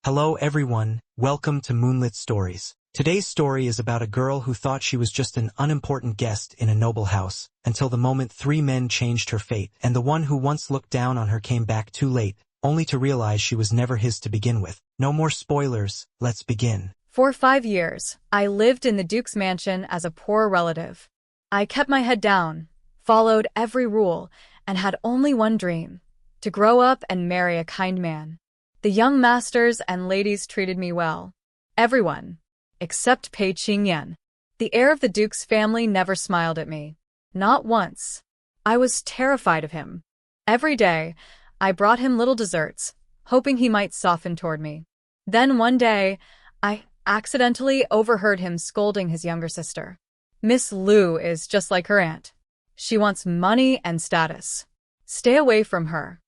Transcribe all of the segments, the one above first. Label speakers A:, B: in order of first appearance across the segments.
A: Hello everyone, welcome to Moonlit Stories. Today's story is about a girl who thought she was just an unimportant guest in a noble house, until the moment three men changed her fate, and the one who once looked down on her came back too late, only to realize she was never his to begin with. No more spoilers, let's begin.
B: For 5 years, I lived in the Duke's mansion as a poor relative. I kept my head down, followed every rule, and had only one dream: to grow up and marry a kind man. The young masters and ladies treated me well. Everyone, except Pei Qingyan. The heir of the Duke's family never smiled at me. Not once. I was terrified of him. Every day, I brought him little desserts, hoping he might soften toward me. Then one day, I accidentally overheard him scolding his younger sister. Miss Liu is just like her aunt. She wants money and status. Stay away from her.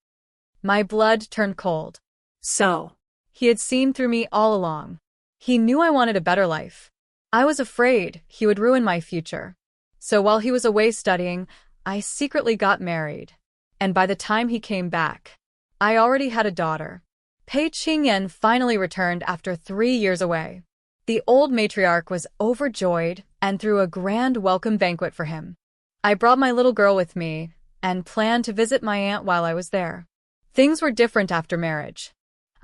B: My blood turned cold. So, he had seen through me all along. He knew I wanted a better life. I was afraid he would ruin my future. So while he was away studying, I secretly got married. And by the time he came back, I already had a daughter. Pei Qingyan finally returned after 3 years away. The old matriarch was overjoyed and threw a grand welcome banquet for him. I brought my little girl with me and planned to visit my aunt while I was there. Things were different after marriage.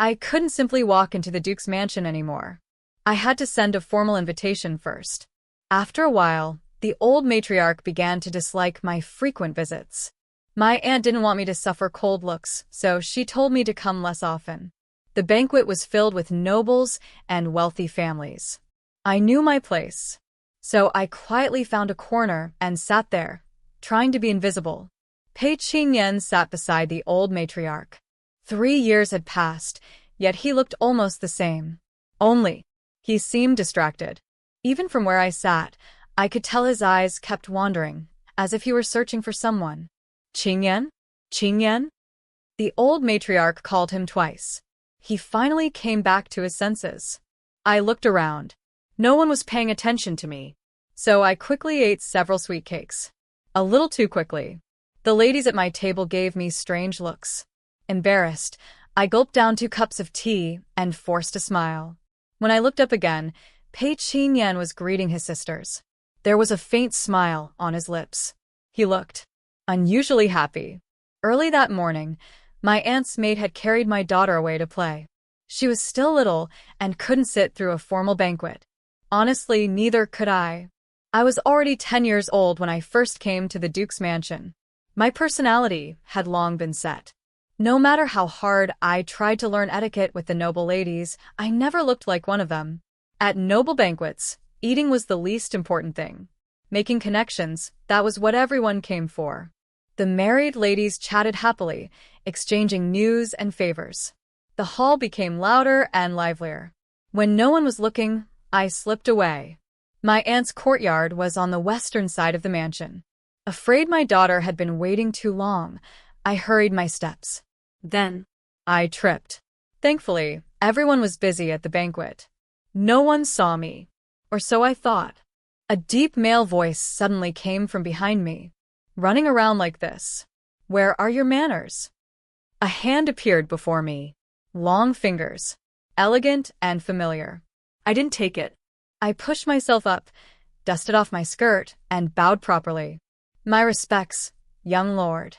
B: I couldn't simply walk into the Duke's mansion anymore. I had to send a formal invitation first. After a while, the old matriarch began to dislike my frequent visits. My aunt didn't want me to suffer cold looks, so she told me to come less often. The banquet was filled with nobles and wealthy families. I knew my place, so I quietly found a corner and sat there, trying to be invisible. Pei Qingyan sat beside the old matriarch. 3 years had passed, yet he looked almost the same. Only, he seemed distracted. Even from where I sat, I could tell his eyes kept wandering, as if he were searching for someone. Qingyan? Qingyan? The old matriarch called him twice. He finally came back to his senses. I looked around. No one was paying attention to me, so I quickly ate several sweet cakes. A little too quickly. The ladies at my table gave me strange looks. Embarrassed, I gulped down 2 cups of tea and forced a smile. When I looked up again, Pei Qingyan was greeting his sisters. There was a faint smile on his lips. He looked unusually happy. Early that morning, my aunt's maid had carried my daughter away to play. She was still little and couldn't sit through a formal banquet. Honestly, neither could I. I was already 10 years old when I first came to the Duke's mansion. My personality had long been set. No matter how hard I tried to learn etiquette with the noble ladies, I never looked like one of them. At noble banquets, eating was the least important thing. Making connections, that was what everyone came for. The married ladies chatted happily, exchanging news and favors. The hall became louder and livelier. When no one was looking, I slipped away. My aunt's courtyard was on the western side of the mansion. Afraid my daughter had been waiting too long, I hurried my steps. Then, I tripped. Thankfully, everyone was busy at the banquet. No one saw me, or so I thought. A deep male voice suddenly came from behind me. Running around like this. Where are your manners? A hand appeared before me. Long fingers. Elegant and familiar. I didn't take it. I pushed myself up, dusted off my skirt, and bowed properly. My respects, young lord.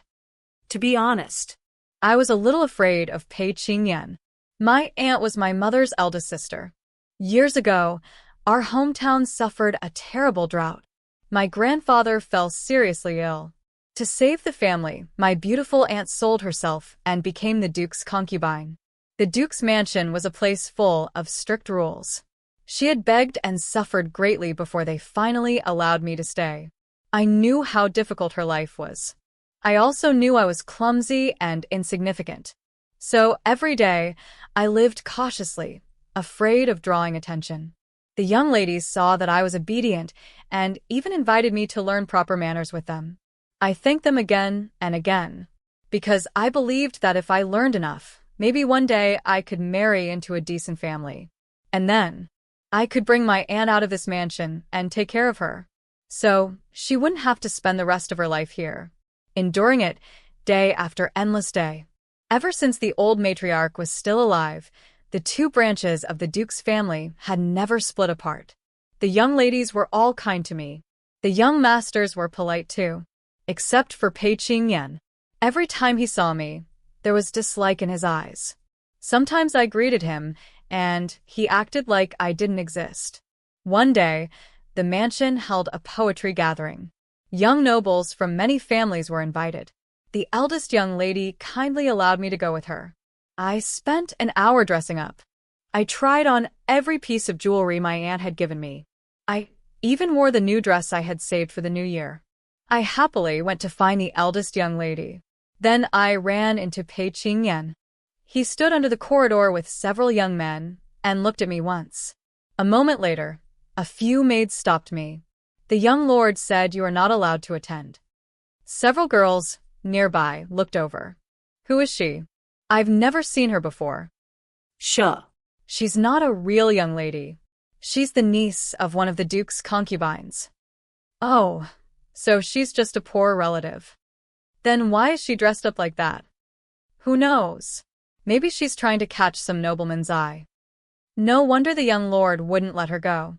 B: To be honest, I was a little afraid of Pei Qingyan. My aunt was my mother's eldest sister. Years ago, our hometown suffered a terrible drought. My grandfather fell seriously ill. To save the family, my beautiful aunt sold herself and became the Duke's concubine. The Duke's mansion was a place full of strict rules. She had begged and suffered greatly before they finally allowed me to stay. I knew how difficult her life was. I also knew I was clumsy and insignificant. So every day, I lived cautiously, afraid of drawing attention. The young ladies saw that I was obedient and even invited me to learn proper manners with them. I thanked them again and again, because I believed that if I learned enough, maybe one day I could marry into a decent family. And then, I could bring my aunt out of this mansion and take care of her. So, she wouldn't have to spend the rest of her life here, enduring it day after endless day. Ever since the old matriarch was still alive, The two branches of the Duke's family had never split apart. The young ladies were all kind to me. The young masters were polite too, except for Pei Qingyan. Every time he saw me, there was dislike in his eyes. Sometimes I greeted him, and he acted like I didn't exist. One day, the mansion held a poetry gathering. Young nobles from many families were invited. The eldest young lady kindly allowed me to go with her. I spent an hour dressing up. I tried on every piece of jewelry my aunt had given me. I even wore the new dress I had saved for the new year. I happily went to find the eldest young lady. Then I ran into Pei Qingyan. He stood under the corridor with several young men and looked at me once. A moment later, a few maids stopped me. The young lord said you are not allowed to attend. Several girls nearby looked over. Who is she? I've never seen her before.
C: Sure.
B: She's not a real young lady. She's the niece of one of the Duke's concubines. Oh, so she's just a poor relative. Then why is she dressed up like that? Who knows? Maybe she's trying to catch some nobleman's eye. No wonder the young lord wouldn't let her go.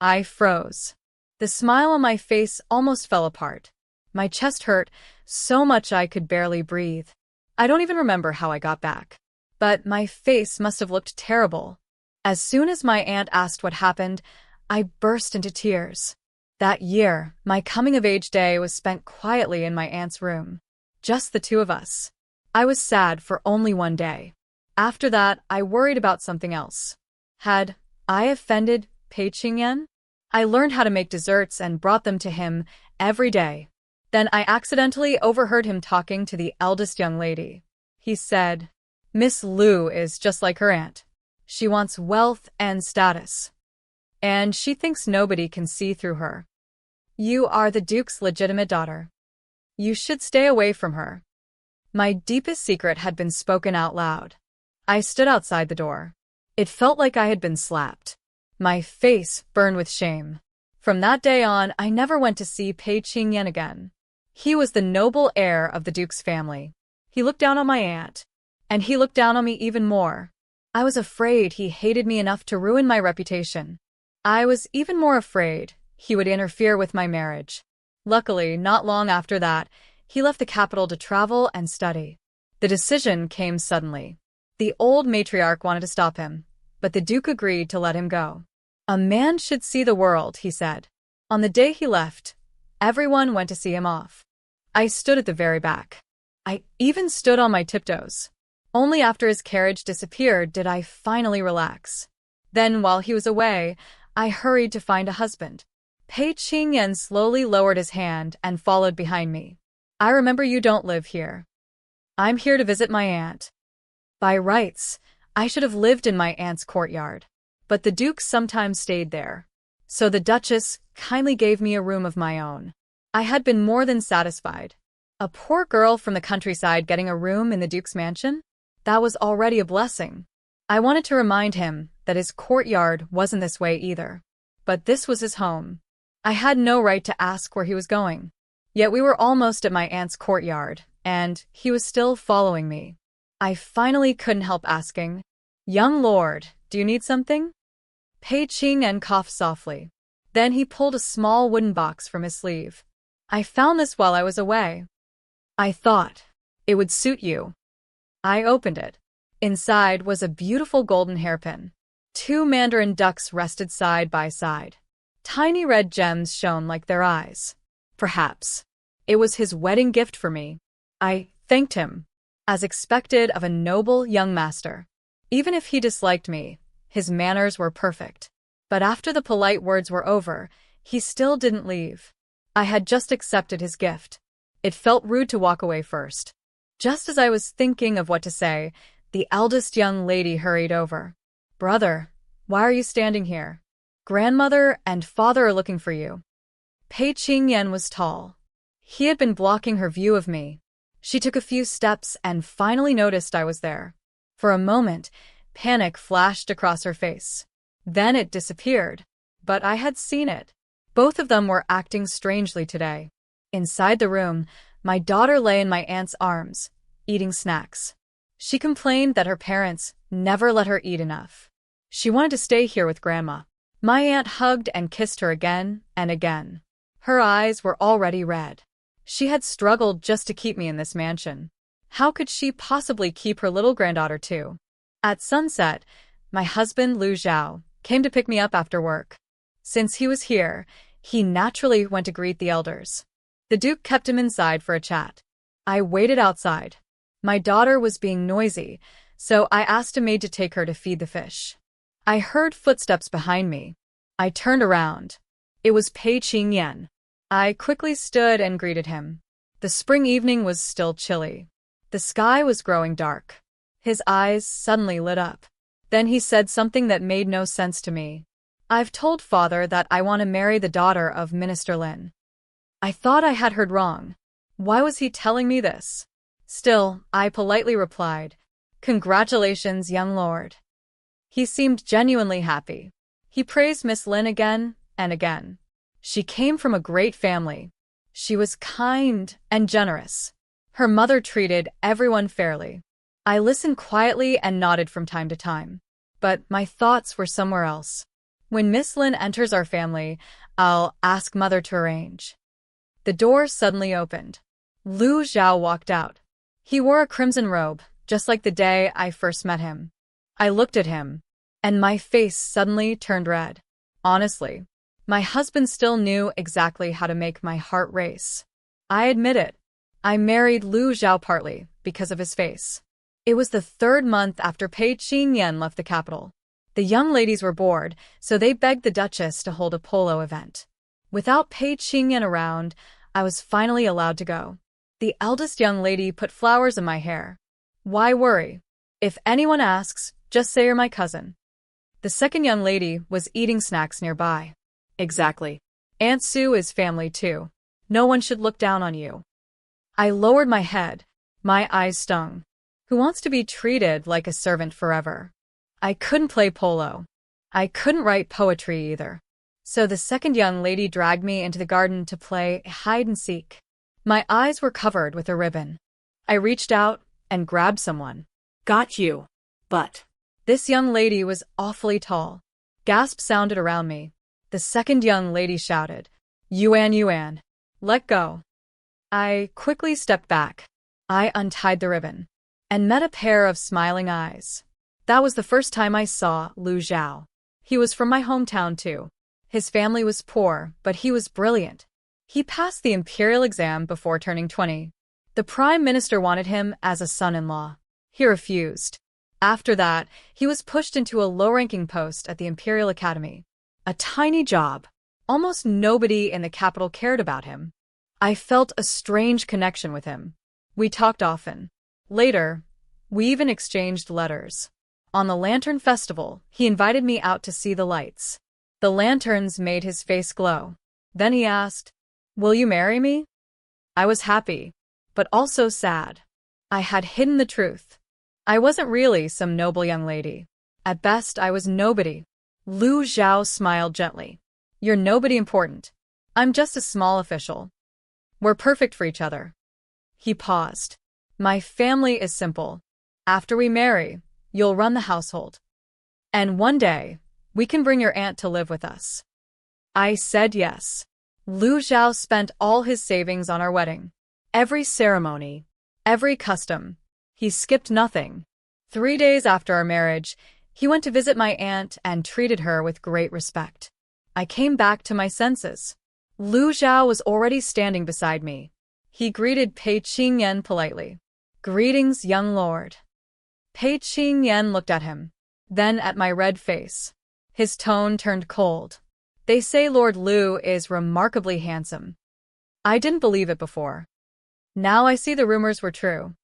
B: I froze. The smile on my face almost fell apart. My chest hurt so much I could barely breathe. I don't even remember how I got back. But my face must have looked terrible. As soon as my aunt asked what happened, I burst into tears. That year, my coming-of-age day was spent quietly in my aunt's room. Just the two of us. I was sad for only one day. After that, I worried about something else. Had I offended Pei Qingyan? I learned how to make desserts and brought them to him every day. Then I accidentally overheard him talking to the eldest young lady. He said, "Miss Liu is just like her aunt. She wants wealth and status. And she thinks nobody can see through her. You are the Duke's legitimate daughter. You should stay away from her." My deepest secret had been spoken out loud. I stood outside the door. It felt like I had been slapped. My face burned with shame. From that day on, I never went to see Pei Qingyan again. He was the noble heir of the Duke's family. He looked down on my aunt, and he looked down on me even more. I was afraid he hated me enough to ruin my reputation. I was even more afraid he would interfere with my marriage. Luckily, not long after that, he left the capital to travel and study. The decision came suddenly. The old matriarch wanted to stop him, but the Duke agreed to let him go. A man should see the world, he said. On the day he left, everyone went to see him off. I stood at the very back. I even stood on my tiptoes. Only after his carriage disappeared did I finally relax. Then, while he was away, I hurried to find a husband. Pei Qingyan slowly lowered his hand and followed behind me. "I remember you don't live here. I'm here to visit my aunt." By rights, I should have lived in my aunt's courtyard. But the Duke sometimes stayed there. So the Duchess kindly gave me a room of my own. I had been more than satisfied. A poor girl from the countryside getting a room in the Duke's mansion? That was already a blessing. I wanted to remind him that his courtyard wasn't this way either. But this was his home. I had no right to ask where he was going. Yet we were almost at my aunt's courtyard, and he was still following me. I finally couldn't help asking, "Young lord, do you need something?" Pei Qingyan coughed softly. Then he pulled a small wooden box from his sleeve. "I found this while I was away. I thought it would suit you." I opened it. Inside was a beautiful golden hairpin. 2 mandarin ducks rested side by side. Tiny red gems shone like their eyes. Perhaps it was his wedding gift for me. I thanked him, as expected of a noble young master. Even if he disliked me, his manners were perfect. But after the polite words were over, he still didn't leave. I had just accepted his gift. It felt rude to walk away first. Just as I was thinking of what to say, the eldest young lady hurried over. "Brother, why are you standing here? Grandmother and father are looking for you." Pei Qingyan was tall. He had been blocking her view of me. She took a few steps and finally noticed I was there. For a moment, panic flashed across her face. Then it disappeared. But I had seen it. Both of them were acting strangely today. Inside the room, my daughter lay in my aunt's arms, eating snacks. She complained that her parents never let her eat enough. She wanted to stay here with Grandma. My aunt hugged and kissed her again and again. Her eyes were already red. She had struggled just to keep me in this mansion. How could she possibly keep her little granddaughter too? At sunset, my husband Lu Zhao came to pick me up after work. Since he was here, he naturally went to greet the elders. The Duke kept him inside for a chat. I waited outside. My daughter was being noisy, so I asked a maid to take her to feed the fish. I heard footsteps behind me. I turned around. It was Pei Qingyan. I quickly stood and greeted him. The spring evening was still chilly. The sky was growing dark. His eyes suddenly lit up. Then he said something that made no sense to me. I've told father that I want to marry the daughter of Minister Lin. I thought I had heard wrong. Why was he telling me this? Still, I politely replied, "Congratulations, young lord." He seemed genuinely happy. He praised Miss Lin again and again. She came from a great family. She was kind and generous. Her mother treated everyone fairly. I listened quietly and nodded from time to time. But my thoughts were somewhere else. When Miss Lin enters our family, I'll ask mother to arrange. The door suddenly opened. Lu Zhao walked out. He wore a crimson robe, just like the day I first met him. I looked at him, and my face suddenly turned red. Honestly, my husband still knew exactly how to make my heart race. I admit it. I married Lu Zhao partly because of his face. It was the 3rd month after Pei Qingyan left the capital. The young ladies were bored, so they begged the Duchess to hold a polo event. Without Pei Qingyan around, I was finally allowed to go. The eldest young lady put flowers in my hair. Why worry? If anyone asks, just say you're my cousin. The second young lady was eating snacks nearby. Exactly. Aunt Sue is family too. No one should look down on you. I lowered my head. My eyes stung. Who wants to be treated like a servant forever? I couldn't play polo. I couldn't write poetry either. So the second young lady dragged me into the garden to play hide and seek. My eyes were covered with a ribbon. I reached out and grabbed someone. Got you. But this young lady was awfully tall. Gasps sounded around me. The second young lady shouted, "Yuan, Yuan, let go." I quickly stepped back. I untied the ribbon and met a pair of smiling eyes. That was the first time I saw Lu Zhao. He was from my hometown too. His family was poor, but he was brilliant. He passed the imperial exam before turning 20. The prime minister wanted him as a son-in-law. He refused. After that, he was pushed into a low-ranking post at the Imperial Academy. A tiny job. Almost nobody in the capital cared about him. I felt a strange connection with him. We talked often. Later, we even exchanged letters. On the Lantern Festival, he invited me out to see the lights. The lanterns made his face glow. Then he asked, "Will you marry me?" I was happy, but also sad. I had hidden the truth. I wasn't really some noble young lady. At best, I was nobody. Lu Zhao smiled gently. "You're nobody important. I'm just a small official. We're perfect for each other." He paused. "My family is simple. After we marry, you'll run the household. And one day, we can bring your aunt to live with us." I said yes. Lu Zhao spent all his savings on our wedding. Every ceremony, every custom. He skipped nothing. 3 days after our marriage, he went to visit my aunt and treated her with great respect. I came back to my senses. Lu Zhao was already standing beside me. He greeted Pei Qingyan politely. "Greetings, young lord." Pei Qingyan looked at him, then at my red face. His tone turned cold. "They say Lord Lu is remarkably handsome." I didn't believe it before. Now I see the rumors were true.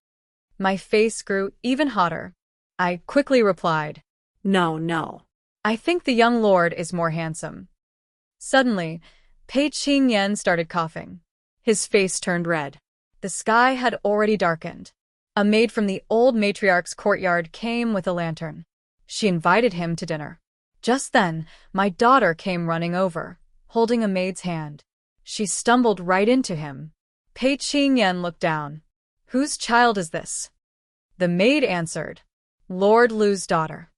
B: My face grew even hotter. I quickly replied, No. I think the young lord is more handsome." Suddenly, Pei Qingyan started coughing. His face turned red. The sky had already darkened. A maid from the old matriarch's courtyard came with a lantern. She invited him to dinner. Just then, my daughter came running over, holding a maid's hand. She stumbled right into him. Pei Qingyan looked down. "Whose child is this?" The maid answered, Lord Lu's daughter.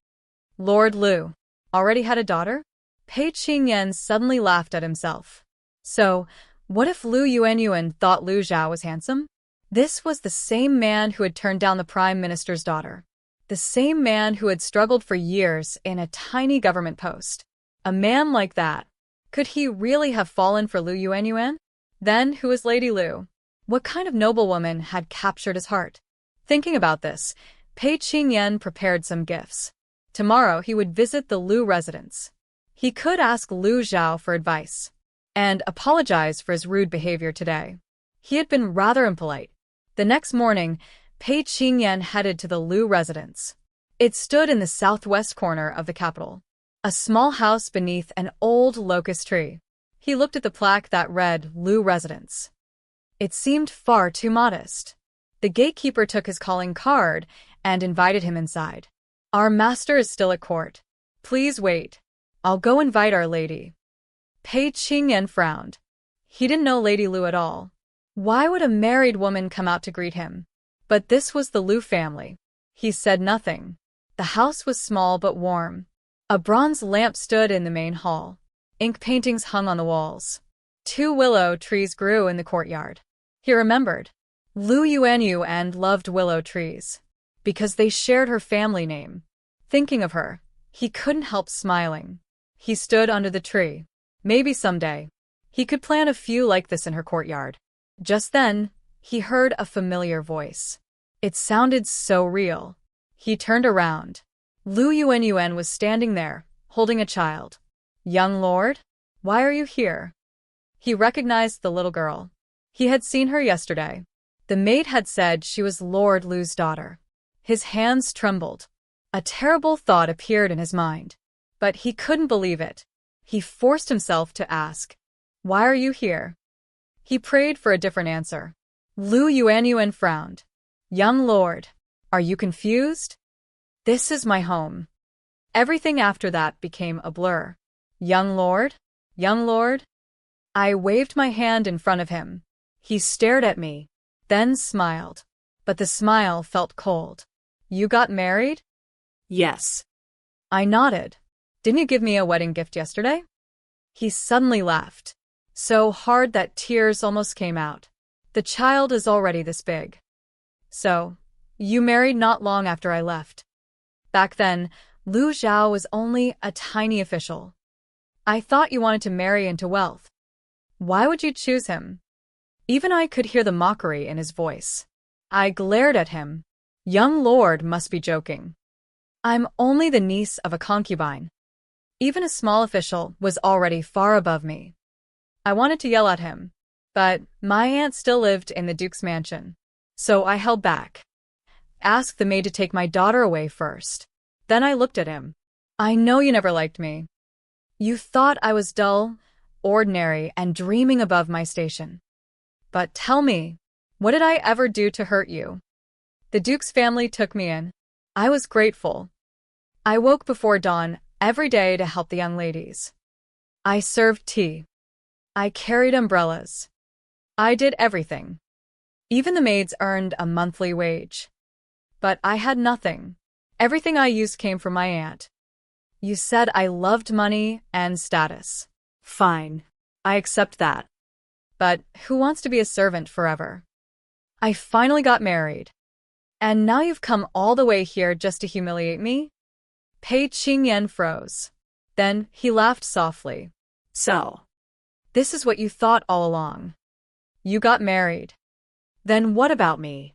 B: Lord Lu already had a daughter? Pei Qingyan suddenly laughed at himself. So, what if Lu Yuanyuan thought Lu Zhao was handsome? This was the same man who had turned down the prime minister's daughter. The same man who had struggled for years in a tiny government post. A man like that. Could he really have fallen for Lu Yuanyuan? Then, who was Lady Lu? What kind of noblewoman had captured his heart? Thinking about this, Pei Qingyan prepared some gifts. Tomorrow he would visit the Lu residence. He could ask Lu Zhao for advice and apologize for his rude behavior today. He had been rather impolite. The next morning, Pei Qingyan headed to the Lu residence. It stood in the southwest corner of the capital, a small house beneath an old locust tree. He looked at the plaque that read Lu residence. It seemed far too modest. The gatekeeper took his calling card and invited him inside. Our master is still at court. Please wait. I'll go invite our lady. Pei Qingyan frowned. He didn't know Lady Lu at all. Why would a married woman come out to greet him? But this was the Lu family. He said nothing. The house was small but warm. A bronze lamp stood in the main hall. Ink paintings hung on the walls. 2 willow trees grew in the courtyard. He remembered. Lu Yuanyuan loved willow trees because they shared her family name. Thinking of her, he couldn't help smiling. He stood under the tree. Maybe someday, he could plant a few like this in her courtyard. Just then, he heard a familiar voice. It sounded so real. He turned around. Lu Yuanyuan was standing there, holding a child. Young lord, why are you here? He recognized the little girl. He had seen her yesterday. The maid had said she was Lord Lu's daughter. His hands trembled. A terrible thought appeared in his mind. But he couldn't believe it. He forced himself to ask, why are you here? He prayed for a different answer. Lu Yuanyuan frowned. Young lord, are you confused? This is my home. Everything after that became a blur. Young lord? Young lord? I waved my hand in front of him. He stared at me, then smiled. But the smile felt cold. You got married? Yes. I nodded. Didn't you give me a wedding gift yesterday? He suddenly laughed. So hard that tears almost came out. The child is already this big. So, you married not long after I left. Back then, Lu Zhao was only a tiny official. I thought you wanted to marry into wealth. Why would you choose him? Even I could hear the mockery in his voice. I glared at him. Young lord must be joking. I'm only the niece of a concubine. Even a small official was already far above me. I wanted to yell at him, but my aunt still lived in the Duke's mansion. So I held back. Asked the maid to take my daughter away first. Then I looked at him. I know you never liked me. You thought I was dull, ordinary, and dreaming above my station. But tell me, what did I ever do to hurt you? The Duke's family took me in. I was grateful. I woke before dawn every day to help the young ladies. I served tea. I carried umbrellas. I did everything. Even the maids earned a monthly wage. But I had nothing. Everything I used came from my aunt. You said I loved money and status. Fine. I accept that. But who wants to be a servant forever? I finally got married. And now you've come all the way here just to humiliate me? Pei Qingyan froze. Then he laughed softly. So, this is what you thought all along. You got married. Then what about me?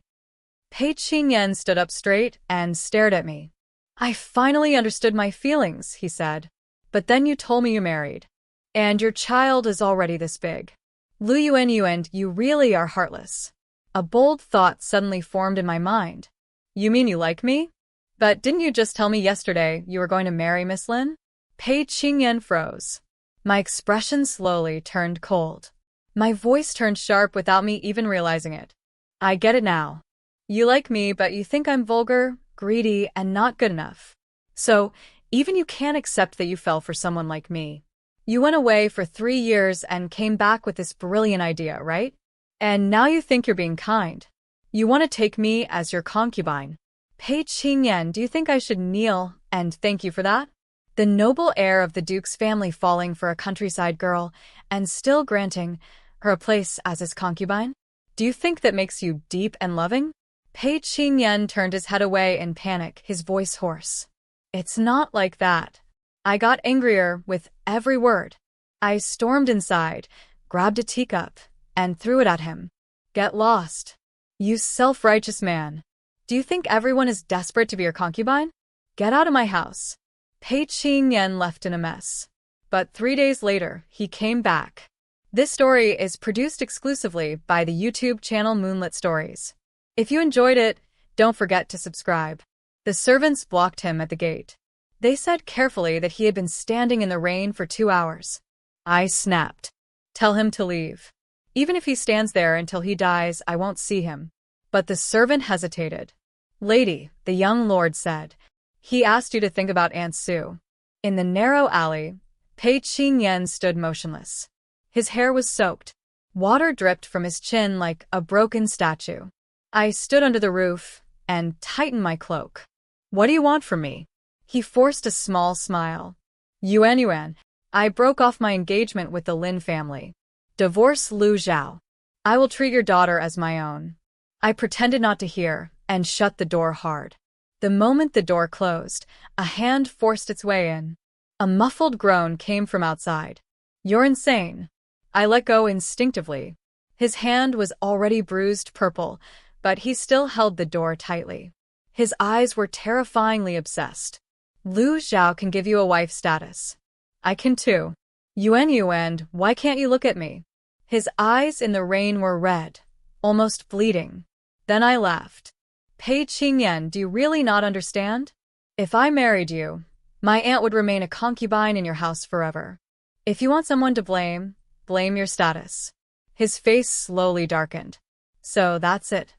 B: Pei Qingyan stood up straight and stared at me. I finally understood my feelings, he said. But then you told me you married. And your child is already this big. Lu Yuanyuan, you really are heartless. A bold thought suddenly formed in my mind. You mean you like me? But didn't you just tell me yesterday you were going to marry Miss Lin? Pei Qingyan froze. My expression slowly turned cold. My voice turned sharp without me even realizing it. I get it now. You like me, but you think I'm vulgar, greedy, and not good enough. So, even you can't accept that you fell for someone like me. You went away for 3 years and came back with this brilliant idea, right? And now you think you're being kind. You want to take me as your concubine. Pei Qingyan, do you think I should kneel and thank you for that? The noble heir of the Duke's family falling for a countryside girl and still granting her a place as his concubine? Do you think that makes you deep and loving? Pei Qingyan turned his head away in panic, his voice hoarse. It's not like that. I got angrier with every word. I stormed inside, grabbed a teacup, and threw it at him. Get lost. You self-righteous man. Do you think everyone is desperate to be your concubine? Get out of my house. Pei Qingyan left in a mess. But 3 days later, he came back. This story is produced exclusively by the YouTube channel Moonlit Stories. If you enjoyed it, don't forget to subscribe. The servants blocked him at the gate. They said carefully that he had been standing in the rain for 2 hours. I snapped. Tell him to leave. Even if he stands there until he dies, I won't see him. But the servant hesitated. Lady, the young lord said, he asked you to think about Aunt Sue. In the narrow alley, Pei Qingyan stood motionless. His hair was soaked. Water dripped from his chin like a broken statue. I stood under the roof and tightened my cloak. What do you want from me? He forced a small smile. Yuan, I broke off my engagement with the Lin family. Divorce Lu Zhao. I will treat your daughter as my own. I pretended not to hear and shut the door hard. The moment the door closed, a hand forced its way in. A muffled groan came from outside. You're insane. I let go instinctively. His hand was already bruised purple, but he still held the door tightly. His eyes were terrifyingly obsessed. Lu Zhao can give you a wife status. I can too. Yuan, why can't you look at me? His eyes in the rain were red, almost bleeding. Then I laughed. Pei Qingyan, do you really not understand? If I married you, my aunt would remain a concubine in your house forever. If you want someone to blame your status. His face slowly darkened. So that's it.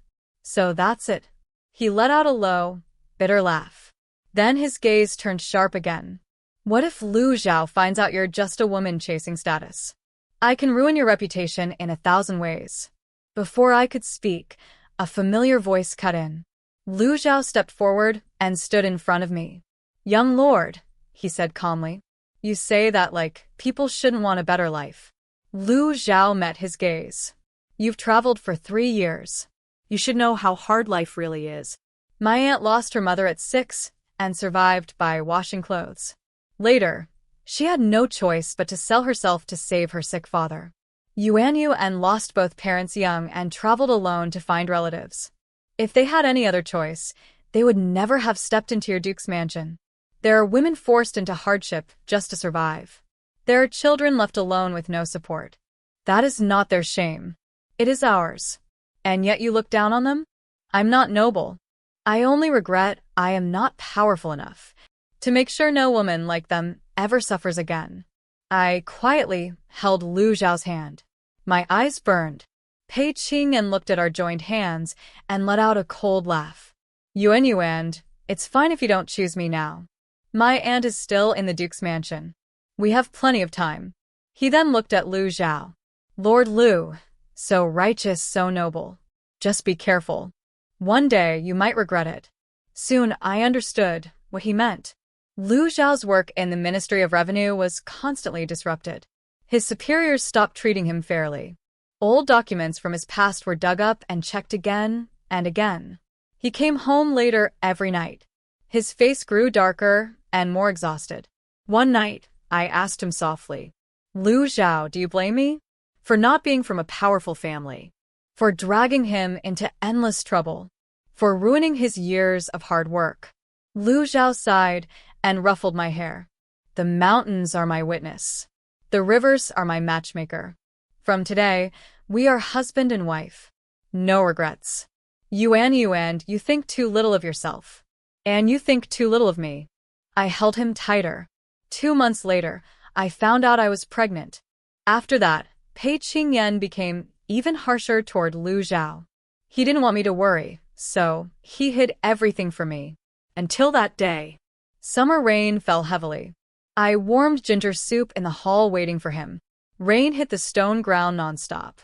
B: He let out a low, bitter laugh. Then his gaze turned sharp again. What if Lu Zhao finds out you're just a woman chasing status? I can ruin your reputation in 1,000 ways. Before I could speak, a familiar voice cut in. Lu Zhao stepped forward and stood in front of me. Young lord, he said calmly. You say that like people shouldn't want a better life. Lu Zhao met his gaze. You've traveled for 3 years. You should know how hard life really is. My aunt lost her mother at 6 and survived by washing clothes. Later, she had no choice but to sell herself to save her sick father. Yuan lost both parents young and traveled alone to find relatives. If they had any other choice, they would never have stepped into your duke's mansion. There are women forced into hardship just to survive. There are children left alone with no support. That is not their shame. It is ours. And yet you look down on them? I'm not noble. I only regret I am not powerful enough to make sure no woman like them ever suffers again. I quietly held Lu Zhao's hand. My eyes burned. Pei Qingyan looked at our joined hands and let out a cold laugh. Yuan, it's fine if you don't choose me now. My aunt is still in the Duke's mansion. We have plenty of time. He then looked at Lu Zhao. Lord Lu, so righteous, so noble. Just be careful. One day you might regret it. Soon I understood what he meant. Lu Zhao's work in the Ministry of Revenue was constantly disrupted. His superiors stopped treating him fairly. Old documents from his past were dug up and checked again and again. He came home later every night. His face grew darker and more exhausted. One night, I asked him softly, Lu Zhao, do you blame me? For not being from a powerful family. For dragging him into endless trouble. For ruining his years of hard work. Lu Zhao sighed and ruffled my hair. The mountains are my witness. The rivers are my matchmaker. From today, we are husband and wife. No regrets. Yuan, you think too little of yourself. And you think too little of me. I held him tighter. 2 months later, I found out I was pregnant. After that, Pei Qingyan became even harsher toward Lu Zhao. He didn't want me to worry, so he hid everything from me. Until that day. Summer rain fell heavily. I warmed ginger soup in the hall waiting for him. Rain hit the stone ground nonstop.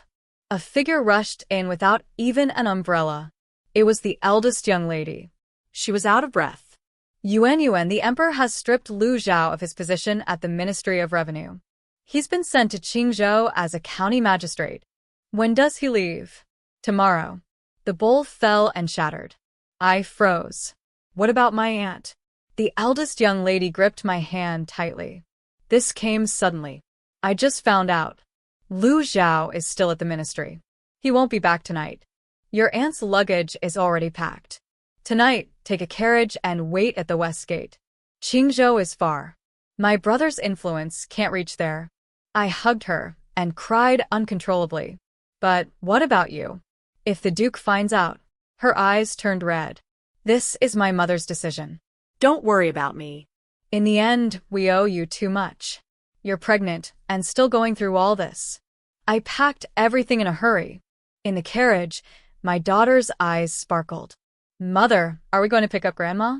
B: A figure rushed in without even an umbrella. It was the eldest young lady.
C: She was out of breath.
B: Yuan, the emperor has stripped Lu Zhao of his position at the Ministry of Revenue. He's been sent to Qingzhou as a county magistrate. When does he leave? Tomorrow. The bowl fell and shattered. I froze. What about my aunt? The eldest young lady gripped my hand tightly. This came suddenly. I just found out. Lu Zhao is still at the ministry. He won't be back tonight. Your aunt's luggage is already packed. Tonight, take a carriage and wait at the west gate. Qingzhou is far. My brother's influence can't reach there. I hugged her and cried uncontrollably. But what about you? If the Duke finds out. Her eyes turned red. This is my mother's decision.
C: Don't worry about me.
B: In the end, we owe you too much. You're pregnant and still going through all this. I packed everything in a hurry. In the carriage, my daughter's eyes sparkled. Mother, are we going to pick up Grandma?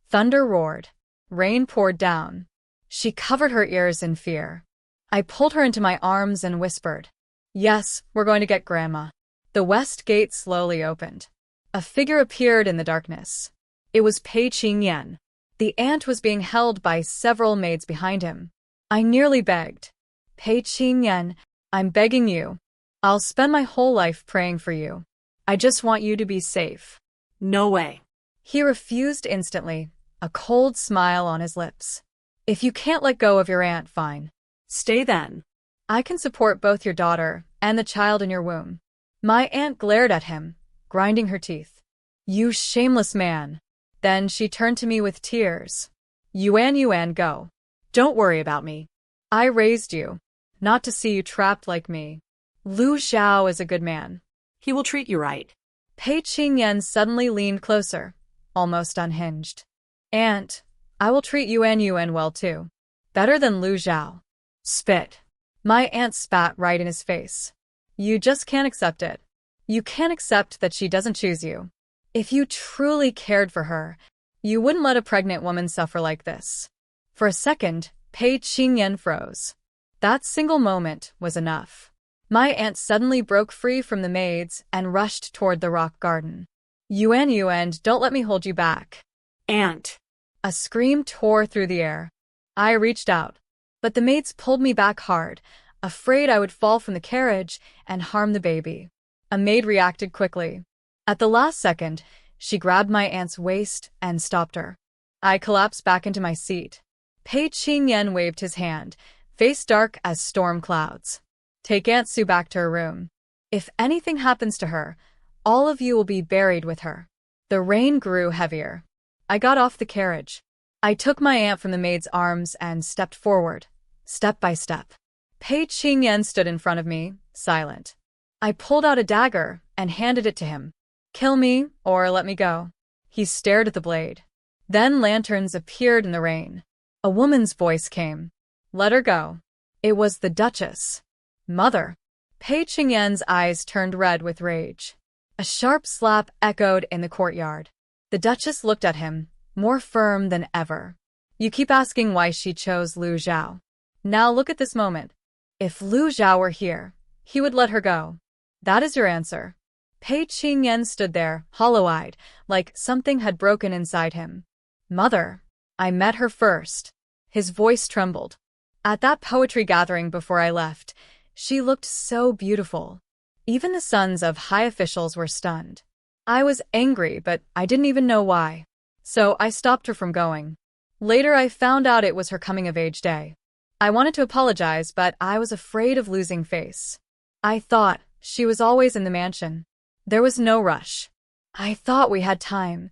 B: Thunder roared. Rain poured down. She covered her ears in fear. I pulled her into my arms and whispered, Yes, we're going to get Grandma. The west gate slowly opened. A figure appeared in the darkness. It was Pei Qingyan. The aunt was being held by several maids behind him. I nearly begged. Pei Qingyan, I'm begging you. I'll spend my whole life praying for you. I just want you to be safe.
C: No way.
B: He refused instantly, a cold smile on his lips. If you can't let go of your aunt, fine.
C: Stay then.
B: I can support both your daughter and the child in your womb. My aunt glared at him, grinding her teeth. You shameless man. Then she turned to me with tears. Yuan, go. Don't worry about me. I raised you, not to see you trapped like me. Lu Zhao is a good man.
C: He will treat you right.
B: Pei Qingyan suddenly leaned closer, almost unhinged. Aunt, I will treat Yuan well too. Better than Lu Zhao. Spit. My aunt spat right in his face. You just can't accept it. You can't accept that she doesn't choose you. If you truly cared for her, you wouldn't let a pregnant woman suffer like this. For a second, Pei Qingyan froze. That single moment was enough. My aunt suddenly broke free from the maids and rushed toward the rock garden. Yuan, don't let me hold you back.
C: Aunt.
B: A scream tore through the air. I reached out, but the maids pulled me back hard, afraid I would fall from the carriage and harm the baby. A maid reacted quickly. At the last second, she grabbed my aunt's waist and stopped her. I collapsed back into my seat. Pei Qingyan waved his hand, face dark as storm clouds. Take Aunt Sue back to her room. If anything happens to her, all of you will be buried with her. The rain grew heavier. I got off the carriage. I took my aunt from the maid's arms and stepped forward, step by step. Pei Qingyan stood in front of me, silent. I pulled out a dagger and handed it to him. Kill me or let me go. He stared at the blade. Then lanterns appeared in the rain. A woman's voice came. Let her go. It was the Duchess. Mother. Pei Qingyan's eyes turned red with rage. A sharp slap echoed in the courtyard. The Duchess looked at him, more firm than ever. You keep asking why she chose Lu Zhao. Now look at this moment. If Lu Zhao were here, he would let her go. That is your answer. Pei Qingyan stood there, hollow-eyed, like something had broken inside him. Mother. I met her first. His voice trembled. At that poetry gathering before I left, she looked so beautiful. Even the sons of high officials were stunned. I was angry, but I didn't even know why. So I stopped her from going. Later I found out it was her coming-of-age day. I wanted to apologize, but I was afraid of losing face. I thought she was always in the mansion. There was no rush. I thought we had time.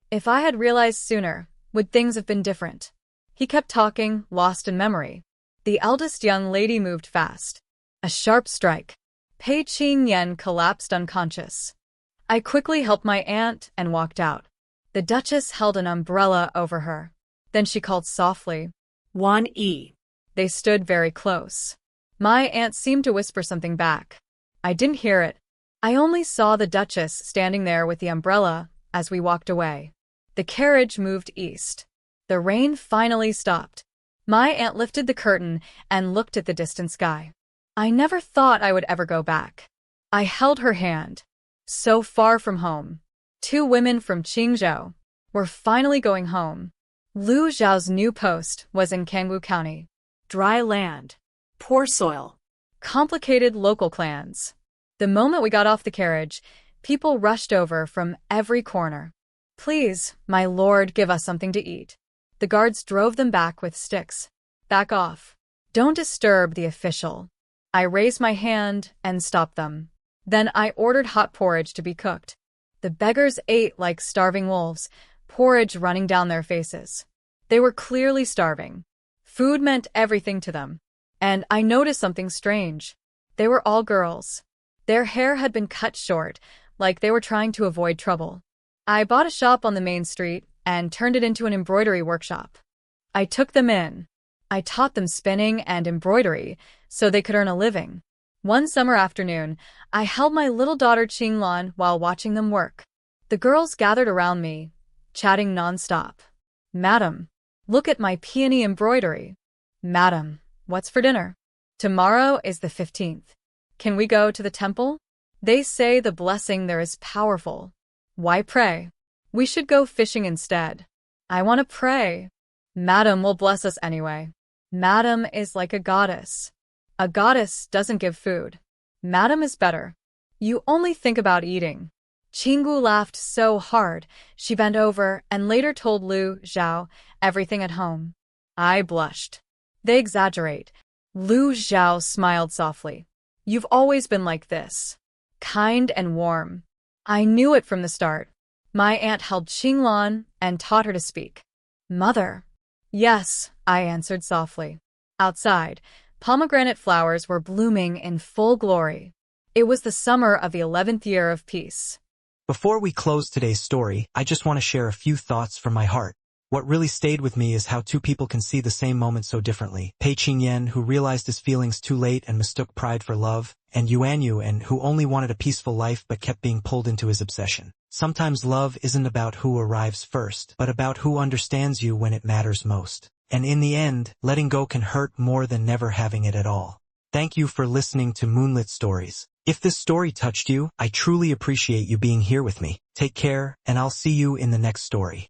B: If I had realized sooner, would things have been different? He kept talking, lost in memory. The eldest young lady moved fast. A sharp strike. Pei Qingyan collapsed unconscious. I quickly helped my aunt and walked out. The Duchess held an umbrella over her. Then she called softly.
C: 1E.
B: They stood very close. My aunt seemed to whisper something back. I didn't hear it. I only saw the Duchess standing there with the umbrella as we walked away. The carriage moved east. The rain finally stopped. My aunt lifted the curtain and looked at the distant sky. I never thought I would ever go back. I held her hand. So far from home. Two women from Qingzhou. We're finally going home. Lu Zhao's new post was in Kangwu County.
C: Dry land. Poor soil.
B: Complicated local clans. The moment we got off the carriage, people rushed over from every corner. Please, my lord, give us something to eat. The guards drove them back with sticks. Back off. Don't disturb the official. I raised my hand and stopped them. Then I ordered hot porridge to be cooked. The beggars ate like starving wolves, porridge running down their faces. They were clearly starving. Food meant everything to them. And I noticed something strange. They were all girls. Their hair had been cut short, like they were trying to avoid trouble. I bought a shop on the main street and turned it into an embroidery workshop. I took them in. I taught them spinning and embroidery so they could earn a living. One summer afternoon, I held my little daughter Qinglan while watching them work. The girls gathered around me, chatting nonstop. Madam, look at my peony embroidery. Madam, what's for dinner? Tomorrow is the 15th. Can we go to the temple? They say the blessing there is powerful. Why pray? We should go fishing instead. I want to pray. Madam will bless us anyway. Madam is like a goddess. A goddess doesn't give food. Madam is better. You only think about eating. Qinggu laughed so hard, she bent over and later told Lu Zhao everything at home. I blushed. They exaggerate. Lu Zhao smiled softly. You've always been like this. Kind and warm. I knew it from the start. My aunt held Qinglan and taught her to speak. Mother. Yes, I answered softly. Outside, pomegranate flowers were blooming in full glory. It was the summer of the 11th year of peace.
A: Before we close today's story, I just want to share a few thoughts from my heart. What really stayed with me is how two people can see the same moment so differently. Pei Qingyan, who realized his feelings too late and mistook pride for love, and Yuan Yuan, who only wanted a peaceful life but kept being pulled into his obsession. Sometimes love isn't about who arrives first, but about who understands you when it matters most. And in the end, letting go can hurt more than never having it at all. Thank you for listening to Moonlit Stories. If this story touched you, I truly appreciate you being here with me. Take care, and I'll see you in the next story.